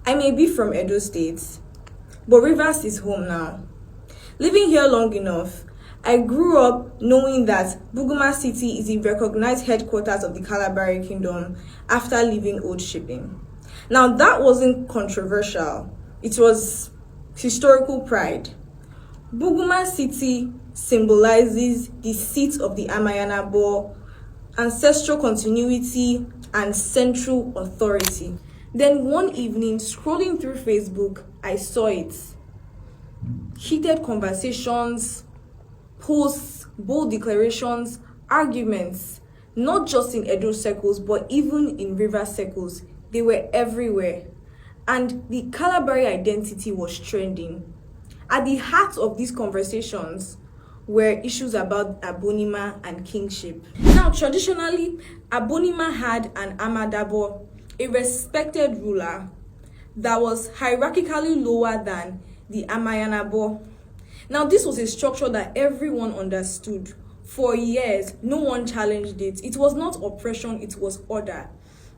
I may be from Edo State, but Rivers is home now. Living here long enough, I grew up knowing that Buguma City is the recognized headquarters of the Kalabari Kingdom after leaving Old Shipping. Now that wasn't controversial, it was historical pride. Buguma City symbolizes the seat of the Amayanabo, ancestral continuity, and central authority. Then one evening, scrolling through Facebook, I saw it. Heated conversations, posts, bold declarations, arguments, not just in Edo circles, but even in River circles. They were everywhere. And the Kalabari identity was trending. At the heart of these conversations were issues about Abonnema and kingship. Now, traditionally, Abonnema had an Amadabo, a respected ruler that was hierarchically lower than the Amayanabo. Now, this was a structure that everyone understood. For years, no one challenged it. It was not oppression, it was order.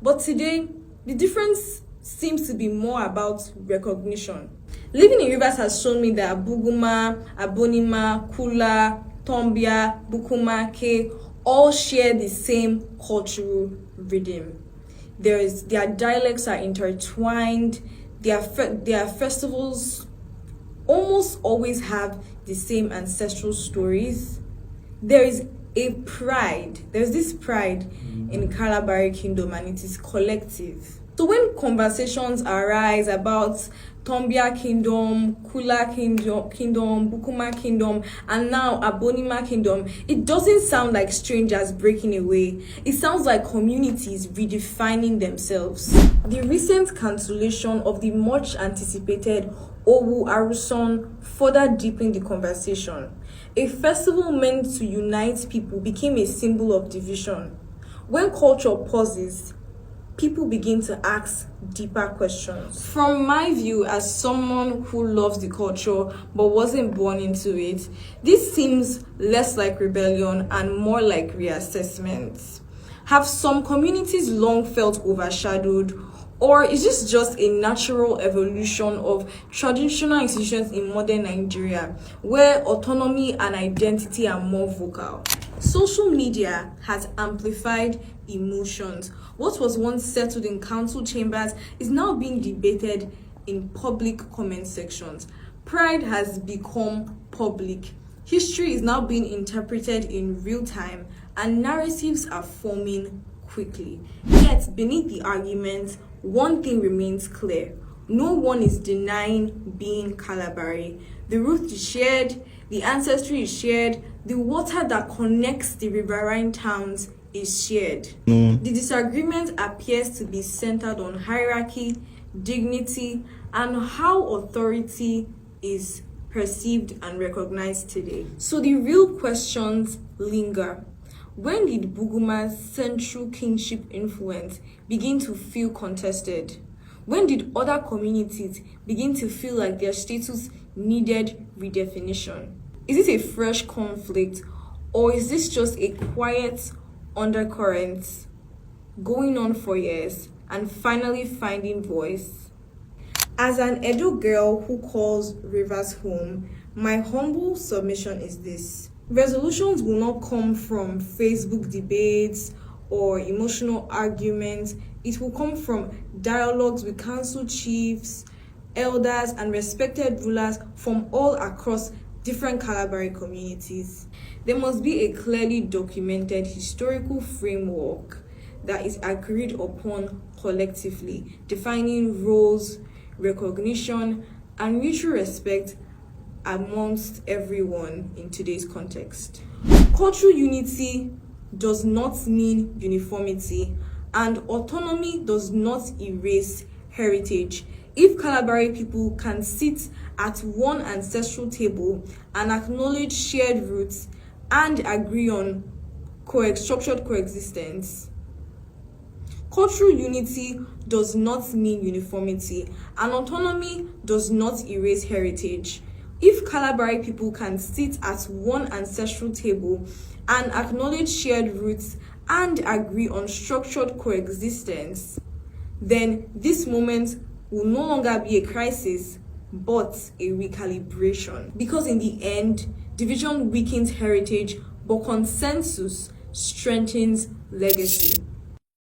But today, the difference seems to be more about recognition. Living in Rivers has shown me that Buguma, Abonnema, Kula, Tombia, Bukuma, K all share the same cultural rhythm. Their dialects are intertwined, their festivals almost always have the same ancestral stories. There's this pride in Kalabari Kingdom, and it is collective. So when conversations arise about Tombia Kingdom, Kula Kingdom, Bukuma Kingdom, and now Abonnema Kingdom, it doesn't sound like strangers breaking away. It sounds like communities redefining themselves. The recent cancellation of the much anticipated Owu Aruson further deepened the conversation. A festival meant to unite people became a symbol of division. When culture pauses, people begin to ask deeper questions. From my view, as someone who loves the culture but wasn't born into it, this seems less like rebellion and more like reassessment. Have some communities long felt overshadowed, or is this just a natural evolution of traditional institutions in modern Nigeria, where autonomy and identity are more vocal? Social media has amplified emotions. What was once settled in council chambers is now being debated in public comment sections. Pride has become public. History is now being interpreted in real time, and narratives are forming quickly. Yet, beneath the arguments, one thing remains clear. No one is denying being Kalabari. The root is shared, the ancestry is shared, the water that connects the riverine towns is shared. The disagreement appears to be centered on hierarchy, dignity, and how authority is perceived and recognized today. So the real questions linger. When did Buguma's central kingship influence begin to feel contested? When did other communities begin to feel like their status needed redefinition? Is this a fresh conflict, or is this just a quiet undercurrent going on for years and finally finding voice? As an Edo girl who calls Rivers home, my humble submission is this. Resolutions will not come from Facebook debates or emotional arguments. It will come from dialogues with council chiefs, elders, and respected rulers from all across different Kalabari communities. There must be a clearly documented historical framework that is agreed upon collectively, defining roles, recognition, and mutual respect amongst everyone in today's context. Cultural unity does not mean uniformity, and autonomy does not erase heritage. If Kalabari people can sit at one ancestral table and acknowledge shared roots and agree on structured coexistence, cultural unity does not mean uniformity, and autonomy does not erase heritage. If Kalabari people can sit at one ancestral table and acknowledge shared roots and agree on structured coexistence, then this moment will no longer be a crisis, but a recalibration. Because in the end, division weakens heritage, but consensus strengthens legacy.